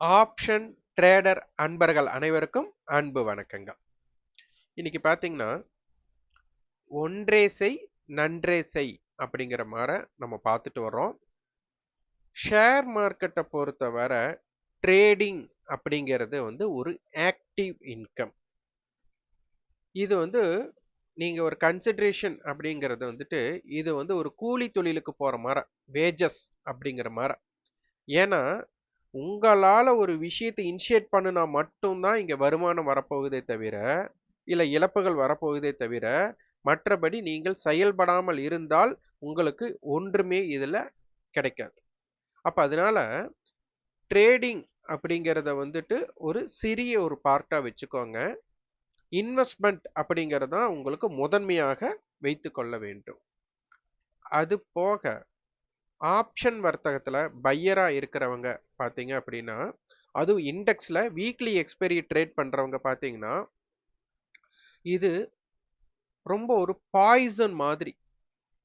Option trader அன்பர்கள் அனைவருக்கும் அன்பு வணக்கங்கள். இன்னைக்கு பாத்தீங்கன்னா ஒன்றே செய் நன்றே செய் அப்படிங்கிற மாதிரி நம்ம பார்த்துட்டு வர்றோம். ஷேர் மார்க்கெட்டை பொறுத்தவரை ட்ரேடிங் அப்படிங்கிறது ஒரு ஆக்டிவ் இன்கம். இது நீங்க ஒரு கன்சிடரேஷன் அப்படிங்கிறது இது ஒரு கூலி தொழிலுக்கு போற மாதிரி, வேஜஸ் அப்படிங்கிற மாதிரி. ஏன்னா உங்களால ஒரு விஷயத்தை இனிஷியேட் பண்ணுனா மட்டும்தான் இங்க வருமானம் வரப்போகுதே தவிர, இல்ல இழப்புகள் வரப்போகுதே தவிர, மற்றபடி நீங்கள் செயல்படாமல் இருந்தால் உங்களுக்கு ஒன்றுமே இதுல கிடைக்காது. அப்ப அதனால ட்ரேடிங் அப்படிங்கிறத ஒரு சிறிய ஒரு பார்ட்டா வச்சுக்கோங்க. இன்வெஸ்ட்மெண்ட் அப்படிங்கிறது தான் உங்களுக்கு முதன்மையாக வைத்துக் கொள்ள வேண்டும். அது போக ஆப்ஷன் வர்த்தகத்துல பையரா இருக்கிறவங்க பாத்தீங்க அப்படின்னா, அதுவும் இண்டெக்ஸ்ல வீக்லி எக்ஸ்பைரி ட்ரேட் பண்றவங்க பாத்தீங்கன்னா, இது ரொம்ப ஒரு பாய்சன் மாதிரி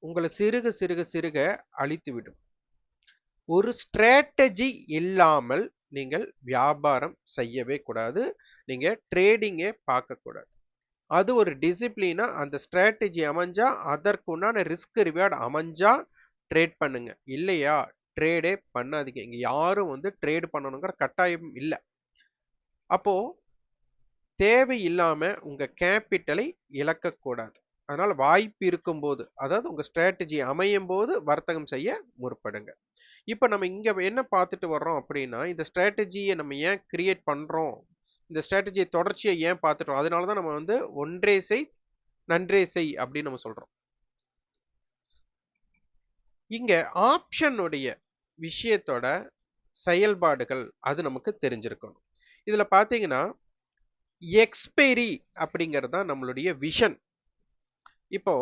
உங்களை சிறுக சிறுக சிறுக அழித்து விடும். ஒரு ஸ்ட்ராட்டஜி இல்லாமல் நீங்கள் வியாபாரம் செய்யவே கூடாது. நீங்க ட்ரேடிங்கே பார்க்க கூடாது. அது ஒரு டிசிப்ளினா அந்த ஸ்ட்ராட்டஜி அமைஞ்சா, அதற்குண்டான ரிஸ்க் ரிவார்டு அமைஞ்சா ட்ரேட் பண்ணுங்க. இல்லையா ட்ரேடே பண்ணாதீங்க. இங்க யாரும் ட்ரேட் பண்ணணுங்கிற கட்டாயம் இல்ல. அப்போ தேவையில்லாம உங்க கேபிட்டலை இழக்கக்கூடாது. அதனால வாய்ப்பு இருக்கும்போது, அதாவது உங்க ஸ்ட்ராட்டஜி அமையும் போது வர்த்தகம் செய்ய முற்படுங்க. இப்ப நம்ம இங்க என்ன பார்த்துட்டு வர்றோம் அப்படின்னா, இந்த ஸ்ட்ராட்டஜியை நம்ம ஏன் கிரியேட் பண்றோம், இந்த ஸ்ட்ராட்டஜியை தொடர்ச்சியை ஏன் பார்த்துட்டோம், அதனாலதான் நம்ம ஒன்றே செய் நன்றே செய் அப்படின்னு நம்ம சொல்றோம். இங்க ஆப்ஷனுடைய விஷயத்தோட செயல்பாடுகள் அது நமக்கு தெரிஞ்சிருக்கணும். இதுல பாத்தீங்கன்னா எக்ஸ்பைரி அப்படிங்கிறது தான் நம்மளுடைய விஷன். இப்போ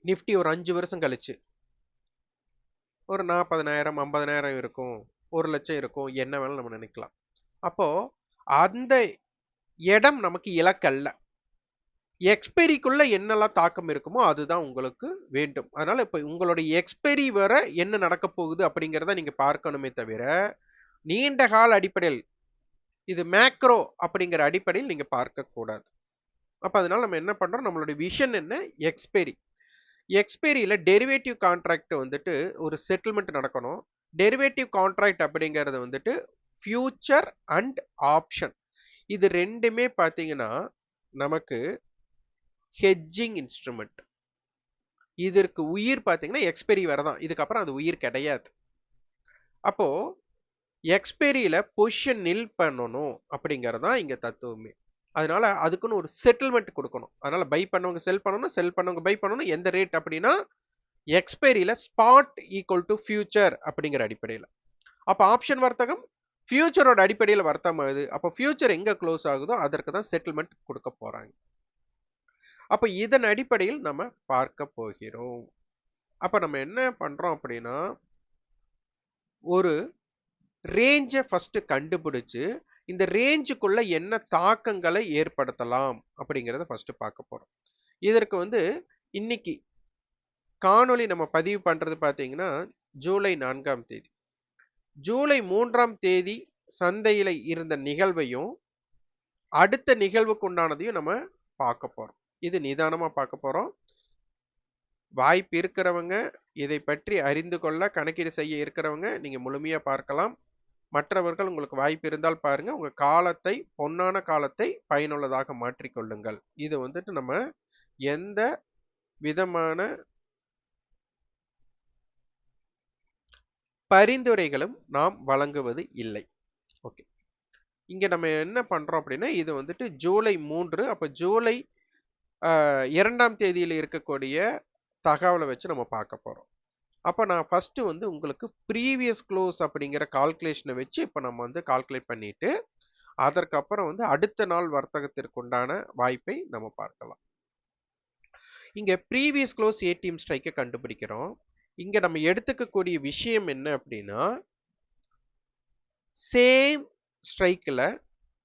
நிஃப்டி ஒரு 5 வருஷம் கழிச்சு ஒரு 40,000 50,000 இருக்கும், 1 லட்சம் இருக்கும், என்ன வேணாலும் நம்ம நினைக்கலாம். அப்போ அந்த இடம் நமக்கு இலக்கல்ல. எக்ஸ்பைரிக்குள்ள என்னெல்லாம் தாக்கம் இருக்குமோ அதுதான் உங்களுக்கு வேண்டும். அதனால இப்ப உங்களுடைய எக்ஸ்பைரி வர என்ன நடக்க போகுது அப்படிங்கிறத நீங்க பார்க்கணுமே தவிர, நீண்ட கால அடிப்படையில் இது மேக்ரோ அப்படிங்கிற அடிப்படையில் நீங்க பார்க்க கூடாது. அப்ப அதனால நம்ம என்ன பண்றோம், நம்மளுடைய விஷன் என்ன, எக்ஸ்பைரி. எக்ஸ்பைரியில டெரிவேட்டிவ் கான்ட்ராக்ட் ஒரு செட்டில்மெண்ட் நடக்கணும். டெரிவேட்டிவ் கான்ட்ராக்ட் அப்படிங்கிறது ஃபியூச்சர் அண்ட் ஆப்ஷன். இது ரெண்டுமே பாத்தீங்கன்னா நமக்கு ஹெட்ஜிங் இன்ஸ்ட்ருமெண்ட். இதற்கு உயிர் பாத்தீங்கன்னா எக்ஸ்பைரி வரதான். இதுக்கப்புறம் அது உயிர் கிடையாது. அப்போ எக்ஸ்பைரியில பொசிஷன் நில் பண்ணணும் அப்படிங்கறதான் இங்க தத்துவமே. அதனால அதுக்குன்னு ஒரு செட்டில்மெண்ட் கொடுக்கணும். அதனால பை பண்ணவங்க செல் பண்ணணும், செல் பண்ணவங்க பை பண்ணணும். எந்த ரேட் அப்படின்னா எக்ஸ்பைரியில ஸ்பாட் ஈக்குவல் டு ஃபியூச்சர் அப்படிங்கிற அடிப்படையில். அப்ப ஆப்ஷன் வர்த்தகம் ஃபியூச்சரோட அடிப்படையில் வர்த்தகம் ஆகுது. அப்ப ஃபியூச்சர் எங்க க்ளோஸ் ஆகுதோ அதற்கு தான் செட்டில்மெண்ட் கொடுக்க போறாங்க. அப்ப இதன் அடிப்படையில் நம்ம பார்க்க போகிறோம். அப்ப நம்ம என்ன பண்றோம் அப்படின்னா, ஒரு ரேஞ்சை ஃபர்ஸ்ட் கண்டுபிடிச்சு இந்த ரேஞ்சுக்குள்ள என்ன தாக்கங்களை ஏற்படுத்தலாம் அப்படிங்கிறத ஃபர்ஸ்ட் பார்க்க போறோம். இதற்கு இன்னைக்கு காணொளி நம்ம பதிவு பண்றது பாத்தீங்கன்னா ஜூலை 4ஆம் தேதி. ஜூலை 3ஆம் தேதி சந்தையில இருந்த நிகழ்வையும் அடுத்த நிகழ்வுக்கு உண்டானதையும் நம்ம பார்க்க போறோம். இது நிதானமா பார்க்க போறோம். வாய்ப்பு இருக்கிறவங்க இதை பற்றி அறிந்து கொள்ள, கணக்கீடு செய்ய இருக்கிறவங்க நீங்க முழுமையா பார்க்கலாம். மற்றவர்கள் உங்களுக்கு வாய்ப்பு இருந்தால் பாருங்க. உங்க காலத்தை, பொன்னான காலத்தை பயனுள்ளதாக மாற்றிக்கொள்ளுங்கள். இது நம்ம எந்த விதமான பரிந்துரைகளும் நாம் வழங்குவது இல்லை. ஓகே. இங்க நம்ம என்ன பண்றோம் அப்படின்னா, இது ஜூலை 3. அப்ப ஜூலை 2ஆம் தேதியில இருக்கக்கூடிய தகவலை வச்சு நம்ம பார்க்க போறோம். அப்ப நான் ஃபர்ஸ்ட் உங்களுக்கு ப்ரீவியஸ் க்ளோஸ் அப்படிங்கிற கால்குலேஷனை வச்சு இப்ப நம்ம கால்குலேட் பண்ணிட்டு, அதற்கப்புறம் அடுத்த நாள் வர்த்தகத்திற்கு உண்டான வாய்ப்பை நம்ம பார்க்கலாம். இங்க ப்ரீவியஸ் க்ளோஸ் ஏடிஎம் ஸ்ட்ரைக்கை கண்டுபிடிக்கிறோம். இங்க நம்ம எடுத்துக்கக்கூடிய விஷயம் என்ன அப்படின்னா, சேம் ஸ்ட்ரைக்ல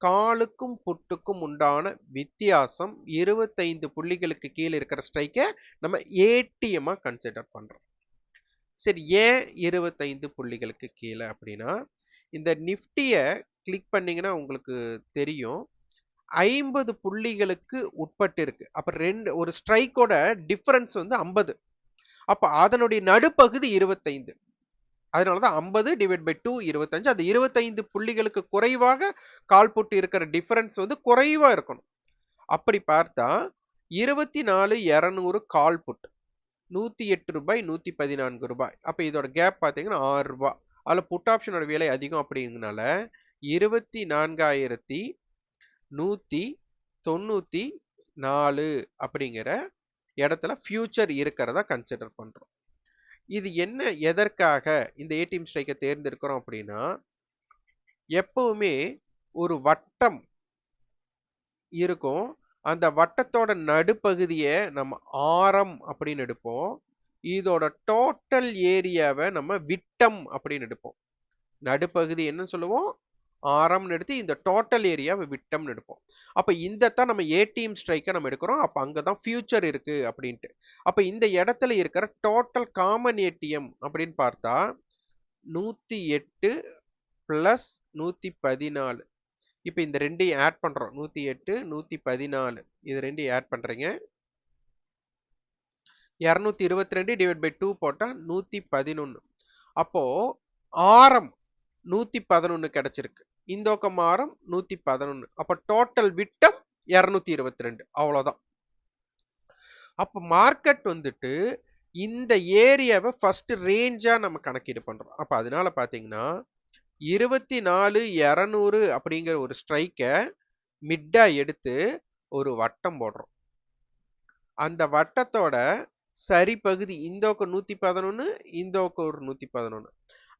காலுக்கும் புட்டுக்கும் உண்டான வித்தியாசம் 25 புள்ளிகளுக்கு கீழே இருக்கிற ஸ்ட்ரைக்கை நம்ம ஏடிஎம்மா கன்சிடர் பண்றோம். சரி, ஏன் 25 புள்ளிகளுக்கு கீழே அப்படின்னா, இந்த நிஃப்டிய கிளிக் பண்ணீங்கன்னா உங்களுக்கு தெரியும். 50 புள்ளிகளுக்கு உட்பட்டு இருக்கு. அப்ப ஒரு ஸ்ட்ரைக்கோட டிஃபரன்ஸ் வந்து 50. அப்ப அதனுடைய நடுப்பகுதி 25. அதனாலதான் 50 டிவைட் பை 2 25. அது 25 புள்ளிகளுக்கு குறைவாக கால் புட் இருக்கிற டிஃபரன்ஸ் வந்து குறைவா இருக்கணும். அப்படி பார்த்தா 24,200 கால் புட் ரூ. 108 ரூ. 114. அப்ப இதோட கேப் பாத்தீங்கன்னா ரூ. 6. அதுல புட் ஆப்ஷனோட விலை அதிகம் அப்படிங்கறதுனால 24,194 அப்படிங்கிற இடத்துல ஃபியூச்சர் இருக்கிறதா கன்சிடர் பண்றோம். இது என்ன எதற்காக இந்த ஏடிஎம் ஸ்ட்ரைக்கை தேர்ந்தெடுக்கிறோம் அப்படின்னா, எப்பவுமே ஒரு வட்டம் இருக்கும். அந்த வட்டத்தோட நடுப்பகுதியை நம்ம ஆரம் அப்படின்னு எடுப்போம். இதோட டோட்டல் ஏரியாவை நம்ம விட்டம் அப்படின்னு எடுப்போம். நடுப்பகுதி என்ன சொல்லுவோம்? ஆரம்னு எடுத்து இந்த டோட்டல் ஏரியாவை விட்டம்னு எடுப்போம். அப்ப இந்தத்தான் நம்ம ஏடிஎம் ஸ்ட்ரைக்கை நம்ம எடுக்கிறோம். அப்ப அங்கதான் ஃபியூச்சர் இருக்கு அப்படின்ட்டு. அப்ப இந்த இடத்துல இருக்கிற டோட்டல் காமன் ஏடிஎம் அப்படின்னு பார்த்தா 108 பிளஸ் 114. இப்ப இந்த ரெண்டையும் ஆட் பண்றோம். 108 114 இது ரெண்டையும் ஆட் பண்றீங்க. 222 டிவைட் பை 2 போட்டா 111. அப்போ ஆரம் 111 கிடைச்சிருக்கு. இந்த பக்கம் ஆரம் 111. அப்ப டோட்டல் விட்டம் 222. அவ்வளவுதான். அப்ப மார்க்கெட் வந்துட்டு இந்த ஏரியாவை ஃபர்ஸ்ட் ரேஞ்சா நம்ம கணக்கீடு பண்றோம். அப்ப அதனால பாத்தீங்கன்னா 24,200 அப்படிங்கிற ஒரு ஸ்ட்ரைக்கை மிட்டா எடுத்து ஒரு வட்டம் போடுறோம். அந்த வட்டத்தோட சரி பகுதி இந்த பக்கம் 111, இந்த பக்கம் ஒரு 111.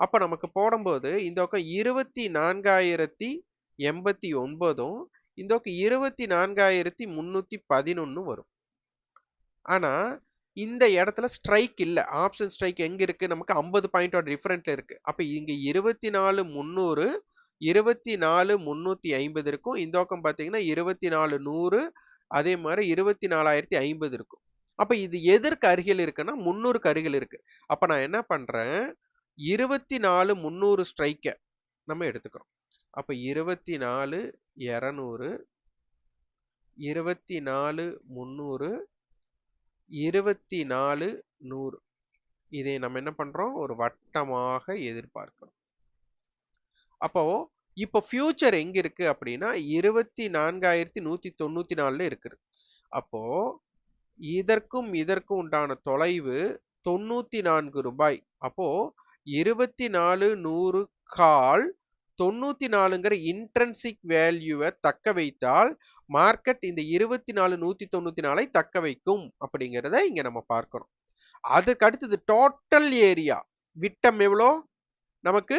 அப்ப நமக்கு போடும்போது இந்த பக்கம் 24,089 இந்த பக்கம் 24,311 வரும். ஆனா இந்த இடத்துல ஸ்ட்ரைக் இல்ல. ஆப்ஷன் ஸ்ட்ரைக் எங்க இருக்கு? நமக்கு 50 பாயிண்டோட டிஃபரன்ட்ல இருக்கு. அப்ப இங்க 24,300 24,350 இருக்கும். இந்த பக்கம் பாத்தீங்கன்னா 24,100 அதே மாதிரி 24,050 இருக்கும். அப்ப இது எதற்கு அருகில் இருக்குன்னா 300க்கு அருகில் இருக்கு. அப்ப நான் என்ன பண்றேன்? 24,300 ஸ்ட்ரைக்க நம்ம எடுத்துக்கிறோம். அப்ப 24,200 24,300 24,100 இதை நம்ம என்ன பண்றோம்? ஒரு வட்டமாக எதிர்பார்க்கிறோம். அப்போ இப்போ ஃபியூச்சர் எங்க இருக்கு அப்படின்னா 24,194 இருக்குது. அப்போ இதற்கும் உண்டான தொலைவு 94 ரூபாய். அப்போ 24,100 கால் 94ங்கிற இன்ட்ரின்சிக் வேல்யூவை தக்க வைத்தால் மார்க்கெட் இந்த 24,194 தக்க வைக்கும் அப்படிங்கிறத இங்க நம்ம பார்க்கிறோம். அதுக்கு அடுத்தது டோட்டல் ஏரியா விட்டம் எவ்வளோ? நமக்கு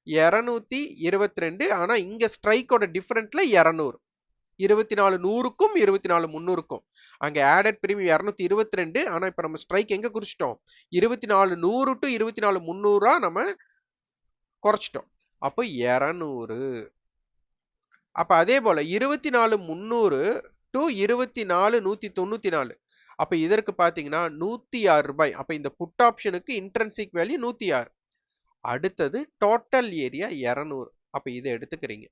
222. ஆனா இங்க ஸ்ட்ரைக்கோட டிஃபரன்ட்ல 200. 24,100க்கும் 24,300க்கும் அங்க ஆடட் பிரீமியம் 222. ஆனா இப்ப நம்ம ஸ்ட்ரைக் எங்க குறிச்சிட்டோம்? 24,100 டு 24,300 நம்ம குறைச்சிட்டோம். அப்போ 200. அப்ப அதே போல 24,300 டு 24,194. அப்ப இதற்கு பாத்தீங்கன்னா 106 ரூபாய். அப்ப இந்த புட் ஆப்ஷனுக்கு இன்ட்ரின்சிக் வேல்யூ 106. அடுத்தது டோட்டல் ஏரியா 200. அப்ப இதை எடுத்துக்கிறீங்க.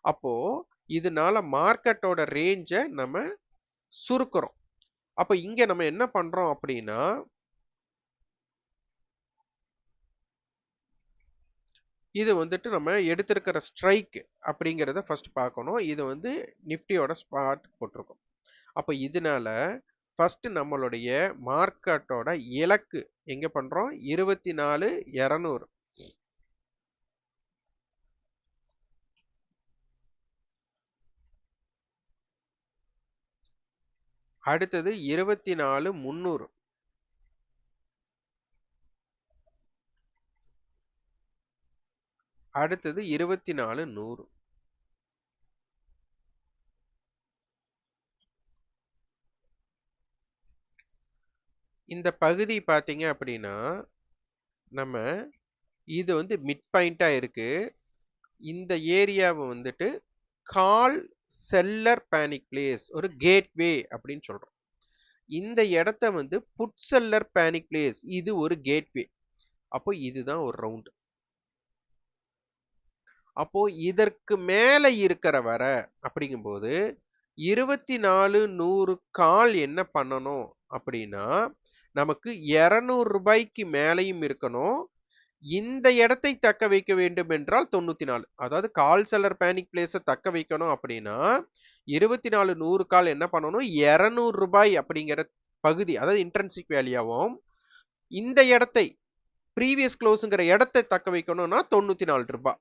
அப்போ இதனால மார்க்கெட்டோட ரேஞ்சை நம்ம சுருக்குறோம். அப்ப இங்க நம்ம என்ன பண்றோம் அப்படின்னா இது வந்துட்டு நம்ம எடுத்திருக்கிற ஸ்ட்ரைக் அப்படிங்கிறத ஃபர்ஸ்ட் பார்க்கணும். இது வந்து நிஃப்டியோட ஸ்பாட் போட்டிருக்கோம். அப்ப இதனால ஃபர்ஸ்ட் நம்மளுடைய மார்க்கெட்டோட இலக்கு எங்க பண்றோம்? 24,200. அடுத்தது 24,300. அடுத்தது 24,100. இந்த பகுதி பாத்தீங்க அப்படின்னா நம்ம இது வந்து மிட் பாயிண்டா இருக்கு. இந்த ஏரியாவை வந்துட்டு கால் செல்லர் பேனிக் பிளேஸ் ஒரு கேட்வே அப்படின்னு சொல்றோம். இந்த இடத்த வந்து புட் செல்லர் பேனிக் பிளேஸ் இது ஒரு கேட்வே. அப்போ இதுதான் ஒரு ரவுண்ட். அப்போ இதற்கு மேல இருக்கிற வரை அப்படிங்கும்போது 24,100 கால் என்ன பண்ணணும் அப்படின்னா நமக்கு 200 ரூபாய்க்கு மேலையும் இருக்கணும். இந்த இடத்தை தக்க வைக்க வேண்டும் என்றால் 94. அதாவது கால் செல்லர் பேனிக் பிளேஸ தக்க வைக்கணும் அப்படின்னா 24,100 கால் என்ன பண்ணணும், 200 ரூபாய் அப்படிங்கிற பகுதி, அதாவது இன்ட்ரின்சிக் வேல்யூவும் இந்த இடத்தை ப்ரீவியஸ் க்ளோஸ்ங்கிற இடத்தை தக்க வைக்கணும்னா 94 ரூபாய்.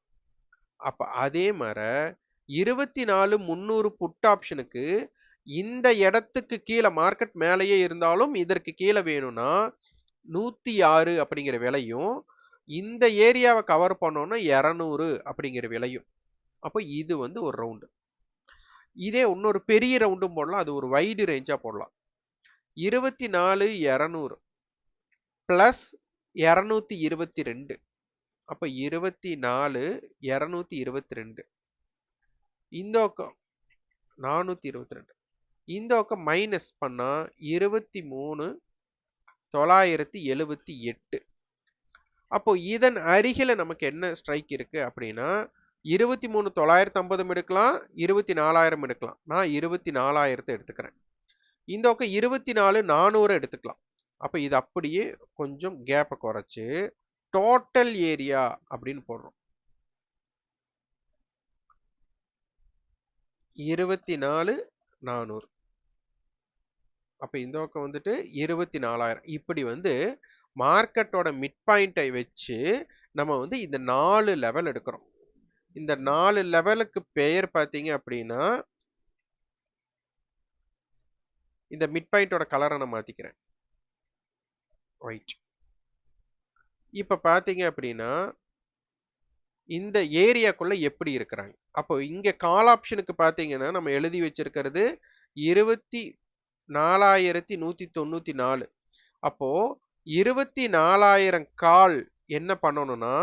அப்ப அதே மாதிரி 24,300 புட் ஆப்ஷனுக்கு இந்த இடத்துக்கு கீழே மார்க்கெட் மேலேயே இருந்தாலும் இதற்கு கீழே வேணும்னா 106 அப்படிங்கிற விலையும், இந்த ஏரியாவை கவர் பண்ணோம்னா 200 அப்படிங்கிற விலையும். அப்போ இது வந்து ஒரு ரவுண்டு. இதே இன்னொரு பெரிய ரவுண்டும் போடலாம், அது ஒரு வைடு ரேஞ்சா போடலாம். 24,200 பிளஸ் 222. அப்ப 24,222. இந்த பக்கம் 422. இந்த பக்கம் மைனஸ் பண்ணா 23,978. அப்போ இதன் அருகில நமக்கு என்ன ஸ்ட்ரைக் இருக்கு அப்படின்னா 23,950 எடுக்கலாம், 24,000 எடுக்கலாம். நான் 24,000 எடுத்துக்கிறேன். இந்த பக்கம் 24,400 எடுத்துக்கலாம். அப்ப இது அப்படியே கொஞ்சம் கேப்பை குறைச்சு டோட்டல் ஏரியா அப்படின்னு போடுறோம். 24,400. அப்ப இந்த பக்கம் வந்துட்டு 24,000. இப்படி வந்து மார்க்கெட்டோட மிட் பாயிண்டை வச்சு நம்ம வந்து இந்த 4 லெவல் எடுக்கிறோம். இந்த 4 லெவலுக்கு பெயர் பார்த்தீங்க அப்படின்னா இந்த மிட் பாயிண்டோட கலரை நான் மாத்திக்கிறேன், ஒயிட். இப்ப பாத்தீங்க அப்படின்னா இந்த ஏரியாக்குள்ள எப்படி இருக்கிறாங்க. அப்போ இங்க கால் ஆப்ஷனுக்கு பாத்தீங்கன்னா நம்ம எழுதி வச்சிருக்கிறது 24,194. அப்போ 24,000 கால் என்ன பண்ணணும்னா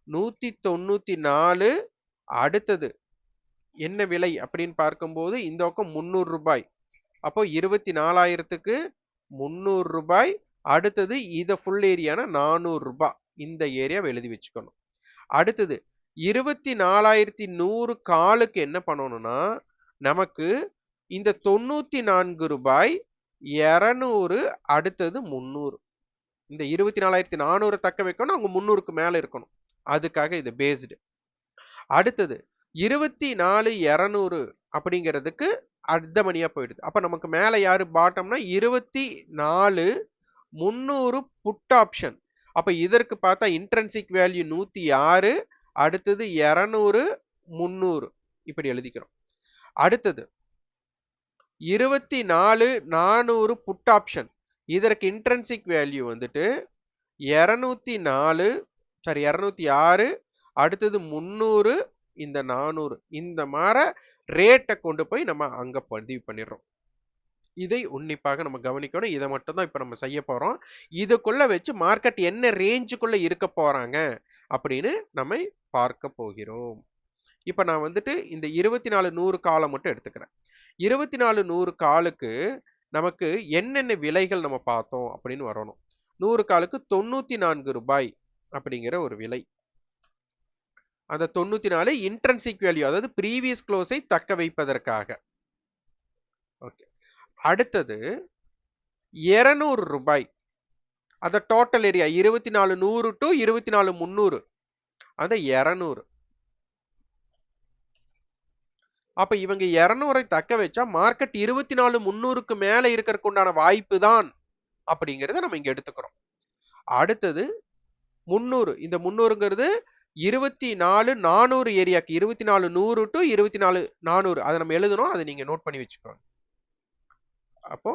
194 அடுத்தது என்ன விலை அப்படின்னு பார்க்கும்போது இந்த பக்கம் 300 ரூபாய். அப்போ 24,000க்கு 300 ரூபாய். அடுத்தது இத ஃபுல் ஏரியானா 400 ரூபாய். இந்த ஏரியாவை எழுதி வச்சுக்கணும். அடுத்தது 24,100 காலுக்கு என்ன பண்ணணும்னா நமக்கு இந்த 94 ரூபாய் 200 அடுத்தது 300. இந்த 24,400 தக்க வைக்கணும், அங்க 300க்கு மேல இருக்கணும். அதுக்காக இது பேஸ்டு. அடுத்தது 24,200 அப்படிங்கிறதுக்கு அர்த்தமணியா போயிடுது. அப்ப நமக்கு மேல யாரு பாட்டம்னா 24,300 புட் ஆப்ஷன். அப்ப இதற்கு பார்த்தா இன்ட்ரின்சிக் வேல்யூ 106, அடுத்தது 200, 300 இப்படி எழுதிக்கிறோம். அடுத்தது 24,400 புட் ஆப்ஷன். இதற்கு இன்ட்ரின்சிக் வேல்யூ வந்துட்டு 204, 206, அடுத்தது 300, இந்த 400. இந்த மாதிரி ரேட்டை கொண்டு போய் நம்ம அங்க பதிவு பண்ணிடுறோம். இதை உன்னிப்பாக நம்ம கவனிக்கணும். இதை மட்டும் தான் இப்ப நம்ம செய்ய போறோம். இதுக்குள்ள வச்சு மார்க்கெட் என்ன ரேஞ்சுக்குள்ள இருக்க போறாங்க அப்படின்னு நம்ம பார்க்க போகிறோம். இப்ப நான் வந்துட்டு இந்த 24,100 காலை மட்டும் எடுத்துக்கிறேன். 24,100 காலுக்கு நமக்கு என்னென்ன விலைகள் நம்ம பார்த்தோம் அப்படின்னு வரணும். 100 காலுக்கு 94 ரூபாய் அப்படிங்கிற ஒரு விலை. அந்த 94 இன்ட்ரின்சிக் வேல்யூ, அதாவது ப்ரீவியஸ் க்ளோஸை தக்க வைப்பதற்காக. ஓகே. அடுத்தது 200 ரூபாய். அந்த டோட்டல் ஏரியா 24,100 டு 24,300. அந்த 200. அப்ப இவங்க 200ஐ தக்க வச்சா மார்க்கெட் 24,300க்கு மேல இருக்கிறதுக்கு உண்டான வாய்ப்பு தான் அப்படிங்கறத நம்ம இங்க எடுத்துக்கிறோம். அடுத்தது 300. இந்த 300ங்கிறது 24,400 ஏரியாக்கு 24,100 டு 24,400. அதை நம்ம எழுதணும், அதை நீங்க நோட் பண்ணி வச்சுக்கோங்க. அப்போ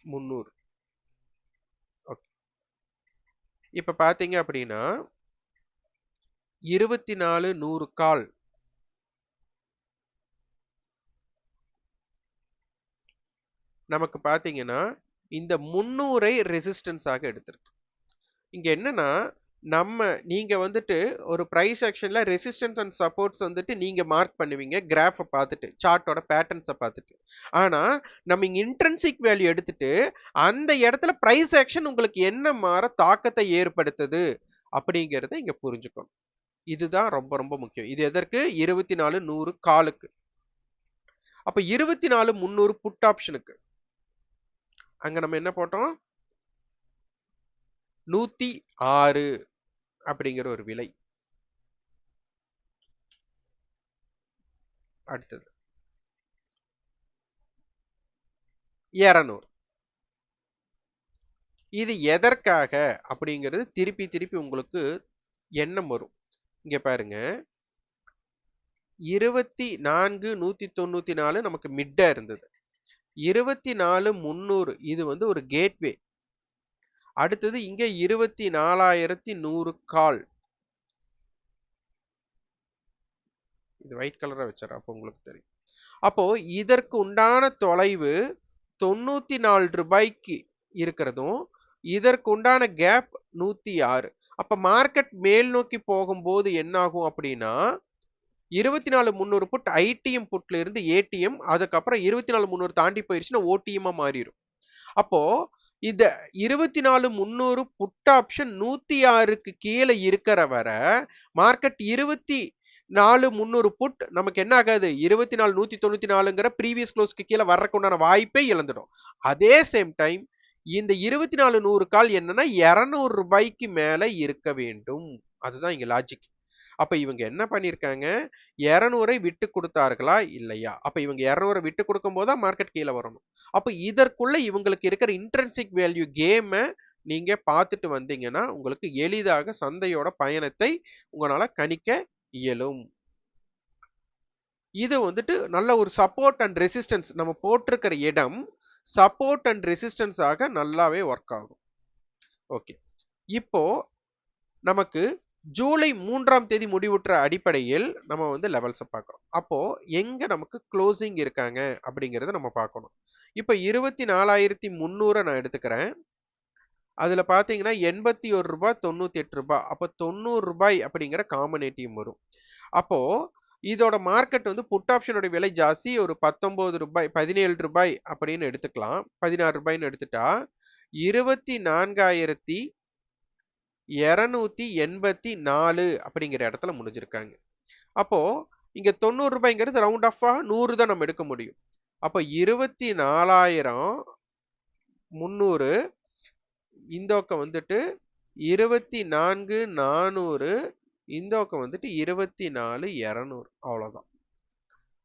300. ஓகே. இப்ப பாத்தீங்க அப்படின்னா 24,100 கால் நமக்கு பாத்தீங்கன்னா இந்த 300ஐ ரெசிஸ்டன்ஸ் ஆக எடுத்திருக்கு. இங்க என்னன்னா நீங்க வந்துட்டு ஒரு பிரைஸ் ஆக்ஷன்ல ரெசிஸ்டன்ஸ் அண்ட் சப்போர்ட்ஸ் வந்துட்டு நீங்க மார்க் பண்ணுவீங்க கிராஃபை பார்த்துட்டு, சார்ட்டோட பேட்டர்ன்ஸை பார்த்துட்டு. ஆனா நம்ம இங்க இன்ட்ரின்சிக் வேல்யூ எடுத்துட்டு அந்த இடத்துல பிரைஸ் ஆக்ஷன் உங்களுக்கு என்ன மாற தாக்கத்தை ஏற்படுத்துது அப்படிங்கறத இங்க புரிஞ்சுக்கணும். இதுதான் ரொம்ப ரொம்ப முக்கியம். இது எதற்கு? 24 100 காலுக்கு. அப்ப 24 300 புட் ஆப்ஷனுக்கு. அங்க நம்ம என்ன போட்டோம்? 106 அப்படிங்கிற ஒரு விலை. அடுத்தது 200. இது எதற்காக அப்படிங்கிறது திருப்பி திருப்பி உங்களுக்கு எண்ணம் வரும். இங்க பாருங்க, 24 194 நமக்கு மிட்டா இருந்தது. 24 300 இது வந்து ஒரு கேட்வே. அடுத்தது இங்க 24,100 கால். இது ஒயிட் கலரா வச்சிடறேன், அப்போ உங்களுக்கு தெரியும். அப்போ இதற்கு உண்டான தொலைவு 94 ரூபாய்க்கு இருக்கிறதும், இதற்கு உண்டான கேப் 106. அப்ப மார்க்கெட் மேல் நோக்கி போகும்போது என்ன ஆகும் அப்படின்னா, 24 300 புட் ஐடிஎம் புட்ல இருந்து ஏடிஎம், அதுக்கப்புறம் 24 300 தாண்டி போயிருச்சுன்னா ஓடிஎம் மாறிடும். அப்போ இந்த 24 300 புட் ஆப்ஷன் 106க்கு கீழே இருக்கிற வரை மார்க்கெட் 24 300 புட் நமக்கு என்ன ஆகாது? 24 194ங்கிற ப்ரீவியஸ் க்ளோஸ்க்கு கீழே வர்றதுக்கு உண்டான வாய்ப்பை இழந்துடும். அதே சேம் டைம் இந்த 24 100 கால் என்னன்னா 200 ரூபாய்க்கு மேல இருக்க வேண்டும். அதுதான் இங்க லாஜிக். அப்ப இவங்க என்ன பண்ணிருக்காங்க? 200ஐ விட்டு கொடுத்தார்களா இல்லையா? அப்ப இவங்க 200 விட்டு கொடுக்கும் போது தான் மார்க்கெட் கீழே வரணும். அப்ப இதற்குள்ள இவங்களுக்கு இருக்கிற இன்ட்ரின்சிக் வேல்யூ கேம நீங்க பார்த்துட்டு வந்தீங்கன்னா உங்களுக்கு எளிதாக சந்தையோட பயணத்தை உங்களால கணிக்க இயலும். இது வந்துட்டு நல்ல ஒரு சப்போர்ட் அண்ட் ரெசிஸ்டன்ஸ், நம்ம போட்டிருக்கிற இடம் சப்போர்ட் அண்ட் ரெசிஸ்டன்ஸ் ஆக நல்லாவே ஒர்க் ஆகும். ஓகே, இப்போ நமக்கு ஜூலை 3ஆம் தேதி முடிவுற்ற அடிப்படையில் நம்ம வந்து லெவல்ஸை பார்க்குறோம். அப்போ எங்க நமக்கு க்ளோசிங் இருக்காங்க அப்படிங்கிறத நம்ம பார்க்கணும். இப்போ 24,300 நான் எடுத்துக்கிறேன். அதுல பாத்தீங்கன்னா 81 ரூபாய் 98 ரூபாய். அப்போ 90 ரூபாய் அப்படிங்கிற காம்பனேட்டிவ் வரும். அப்போ இதோட மார்க்கெட் வந்து புட் ஆப்ஷனோட விலை ஜாஸ்தி, ஒரு 19 ரூபாய் 17 ரூபாய் அப்படின்னு எடுத்துக்கலாம். 16 ரூபாய்ன்னு எடுத்துட்டா 24,284 அப்படிங்கிற இடத்துல முடிஞ்சிருக்காங்க. அப்போ இங்க 90 ரூபாய்ங்கிறது ரவுண்ட் ஆஃப் 100 தான் நம்ம எடுக்க முடியும். அப்போ 24,300 இந்த பக்கம் வந்துட்டு 24,400 இந்த பக்கம் வந்துட்டு 24,200 அவ்வளவுதான்.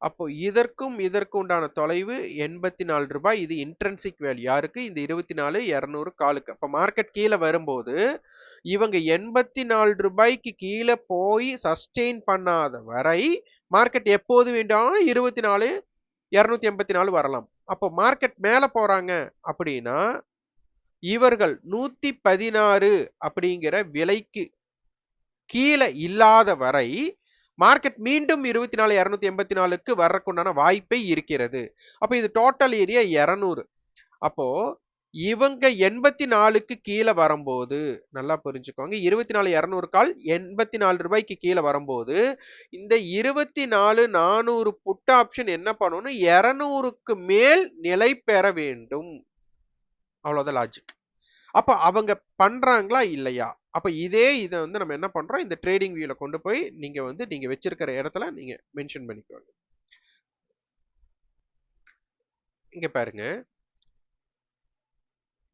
அப்போ இதற்கும் இதற்கும் உண்டான தொலைவு 84 ரூபாய். இது இன்ட்ரின்சிக் வேல்யூ யாருக்கு? இந்த 24,200 காலுக்கு. அப்ப மார்க்கெட் கீழே வரும்போது இவங்க 84 ரூபாய்க்கு கீழே போய் சஸ்டெயின் பண்ணாத வரை மார்க்கெட் எப்போது வேண்டாம் 24,284 வரலாம். அப்போ மார்க்கெட் மேல போறாங்க அப்படின்னா இவர்கள் 116 அப்படிங்கிற விலைக்கு கீழே இல்லாத வரை மார்க்கெட் மீண்டும் 24,284க்கு வர்றதுக்குண்டான வாய்ப்பை இருக்கிறது. அப்ப இது டோட்டல் ஏரியா 200. அப்போ இவங்க 84க்கு கீழே வரும்போது நல்லா புரிஞ்சுக்கோங்க, 24,200 கால் 84 ரூபாய்க்கு கீழே வரும்போது இந்த 24,400 புட் ஆப்ஷன் என்ன பண்ணணும்? 200க்கு மேல் நிலை பெற வேண்டும். அவ்வளவுதான் லாஜிக். அப்ப அவங்க பண்றாங்களா இல்லையா? அப்ப இதே இதை வந்து நம்ம என்ன பண்றோம்? இந்த ட்ரேடிங் வியூல கொண்டு போய் நீங்க வச்சிருக்கிற இடத்துல நீங்க மென்ஷன் பண்ணிக்கோங்க. இங்க பாருங்க,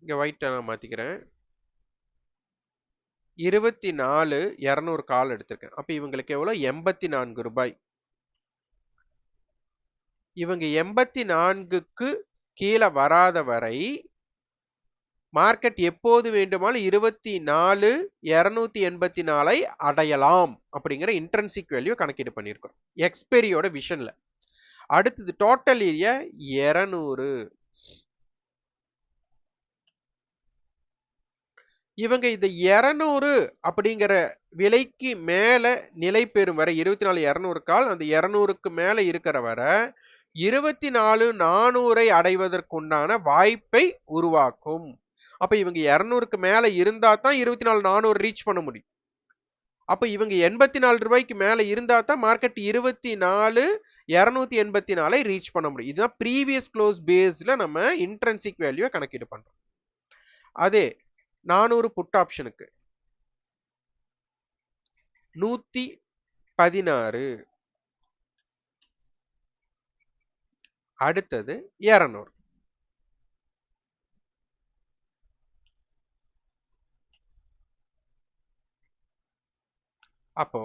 இங்க ஒயிட் நான் மாத்திக்கிறேன். 24,200 கால் எடுத்திருக்கேன். அப்ப இவங்களுக்கு எவ்வளவு? 84 ரூபாய். இவங்க 84க்கு கீழே வராத வரை மார்க்கெட் எப்போது வேண்டுமானாலும் 24,284 அடையலாம் அப்படிங்கிற இன்ட்ரின்சிக் வேல்யூ கணக்கீடு பண்ணியிருக்கோம் எக்ஸ்பெரியோட விஷன்ல. அடுத்தது டோட்டல் ஏரியா 200. இவங்க இந்த 200 அப்படிங்கிற விலைக்கு மேல நிலை பெறும் வரை 24,200 கால் அந்த 200க்கு மேல இருக்கிற வரை 24,400 அடைவதற்குண்டான வாய்ப்பை உருவாக்கும். அப்ப இவங்க 200க்கு மேல இருந்தா தான் 24,400 ரீச் பண்ண முடியும். அப்ப இவங்க 84 ரூபாய்க்கு மேல இருந்தா தான் மார்க்கெட் 24,284 ரீச் பண்ண முடியும். இதுதான் ப்ரீவியஸ் க்ளோஸ் பேஸ்ல நம்ம இன்ட்ரின்சிக் வேல்யூ கணக்கீடு பண்றோம். அதே 400 புட் ஆப்ஷனுக்கு 116. அடுத்தது 200. அப்போ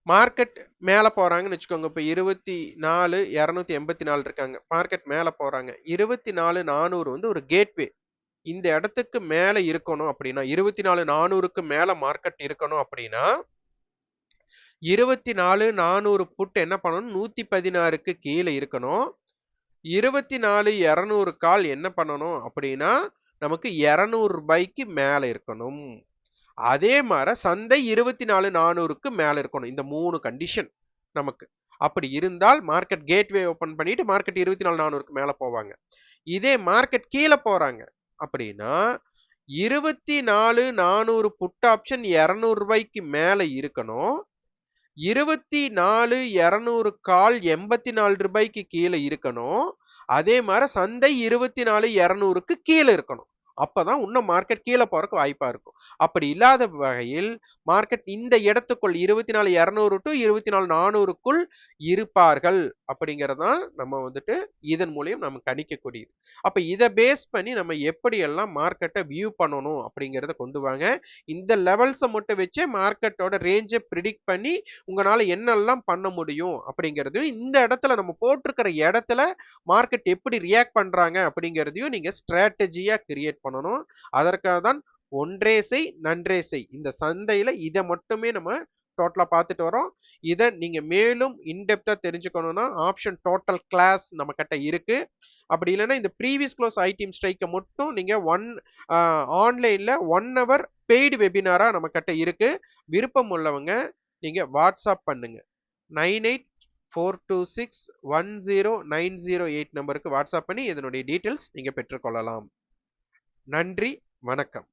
மார்க்கெட் மேல போறாங்கன்னு வச்சுக்கோங்க. இப்ப 24,284 இருக்காங்க. மார்க்கெட் மேல போறாங்க. 24,400 வந்து ஒரு கேட்வே. இந்த இடத்துக்கு மேல இருக்கணும் அப்படின்னா, 24,400க்கு மேல மார்க்கெட் இருக்கணும் அப்படின்னா, 24,400 புட் என்ன பண்ணணும்? 116க்கு கீழ இருக்கணும். 24,200 கால் என்ன பண்ணணும் அப்படின்னா, நமக்கு ரூ. 200க்கு மேல இருக்கணும். அதே மாரி சந்தை 24,400க்கு மேல இருக்கணும். இந்த 3 கண்டிஷன் நமக்கு. அப்படி இருந்தால் மார்க்கெட் கேட்வே ஓப்பன் பண்ணிட்டு மார்க்கெட் 24,400க்கு மேல போவாங்க. இதே மார்க்கெட் கீழ போறாங்க அப்படின்னா, 24,400 புட் ஆப்ஷன் ரூ. 200க்கு மேல இருக்கணும். 24,200 கால் ரூ. 84க்கு கீழ இருக்கணும். அதே மாரி சந்தை 24,200க்கு கீழ இருக்கணும். அப்பதான் இன்னும் மார்க்கெட் கீழ போறதுக்கு வாய்ப்பா இருக்கும். அப்படி இல்லாத வகையில் மார்க்கெட் இந்த இடத்துக்குள் 24,200 டு 24,400க்குள் இருப்பார்கள் அப்படிங்கிறதான் நம்ம வந்துட்டு இதன் மூலியம் நம்ம கணிக்கக்கூடியது. அப்ப இத பேஸ் பண்ணி நம்ம எப்படியெல்லாம் மார்க்கெட்ட வியூ பண்ணணும் அப்படிங்கிறத கொண்டு வாங்க. இந்த லெவல்ஸ மட்டும் வச்சே மார்க்கெட்டோட ரேஞ்ச பிரெடிக்ட் பண்ணி உங்களால என்னெல்லாம் பண்ண முடியும் அப்படிங்கிறதையும், இந்த இடத்துல நம்ம போட்டிருக்கிற இடத்துல மார்க்கெட் எப்படி ரியாக்ட் பண்றாங்க அப்படிங்கிறதையும் நீங்க ஸ்ட்ராட்டஜியா கிரியேட் பண்ணணும். அதற்காக தான் ஒன்றே செய் நன்றே செய். இந்த சந்தையில இத மட்டுமே நம்ம டோட்டலா பார்த்துட்டு வரோம். இத நீங்க மேலும் இன்டெப்த்தா தெரிஞ்சுக்கணும்னா ஆப்ஷன் டோட்டல் கிளாஸ் நம்மகிட்ட இருக்கு. அப்படி இல்லைன்னா இந்த ப்ரீவியஸ் க்ளோஸ் ஐடீம் ஸ்ட்ரைக்க மட்டும் நீங்க ஆன்லைன்ல 1 ஹவர் பெய்டு வெபினாரா நம்மகிட்ட இருக்கு. விருப்பம் உள்ளவங்க நீங்க வாட்ஸ்அப் பண்ணுங்க. 9842610908 நம்பருக்கு வாட்ஸ்அப் பண்ணி இதனுடைய டீடைல்ஸ் நீங்க பெற்றுக்கொள்ளலாம். நன்றி, வணக்கம்.